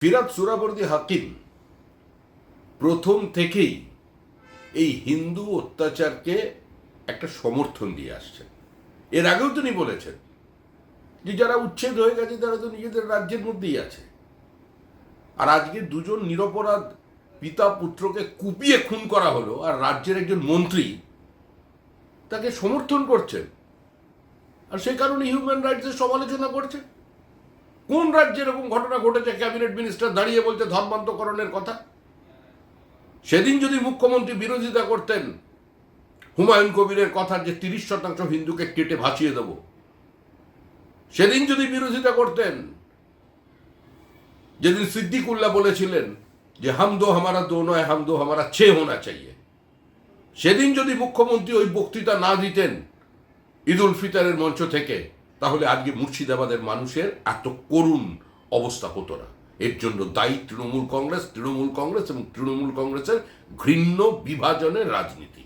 ফিরাদ সুহরাওয়ার্দী হাকিম প্রথম থেকেই এই হিন্দু অত্যাচারকে একটা সমর্থন দিয়ে আসছেন। এর আগেও তিনি বলেছেন যে যারা উচ্ছেদ হয়ে গেছে তারা তো নিজেদের রাজ্যের মধ্যেই আছে, আর আজকে দুজন নিরপরাধ পিতা পুত্রকে কুপিয়ে খুন করা হলো আর রাজ্যের একজন মন্ত্রী তাকে সমর্থন করছেন, আর সেই কারণে হিউম্যান রাইটসের সমালোচনা করছে। কোন রাজ্যে এরকম ঘটনা ঘটেছে ক্যাবিনেট মিনিস্টার দাঁড়িয়ে বলছে ধর্মান্তকরণের কথা? সেদিন যদি মুখ্যমন্ত্রী বিরোধিতা করতেন হুমায়ুন কবিরের কথা যে 30% হিন্দুকে কেটে ভাসিয়ে দেব, সেদিন যদি বিরোধিতা করতেন যেদিন সিদ্দিকুল্লাহ বলেছিলেন যে হাম দো হামারা দো নয় হাম দো হামারা ছে হোনা চাইয়ে, সেদিন যদি মুখ্যমন্ত্রী ওই বক্তৃতা না দিতেন ঈদ উল ফিতরের মঞ্চ থেকে, তাহলে আজকে মুর্শিদাবাদের মানুষের এত করুণ অবস্থা হতো না। এর জন্য দায়ী তৃণমূল কংগ্রেস এবং তৃণমূল কংগ্রেসের ঘৃণ্য বিভাজনের রাজনীতি।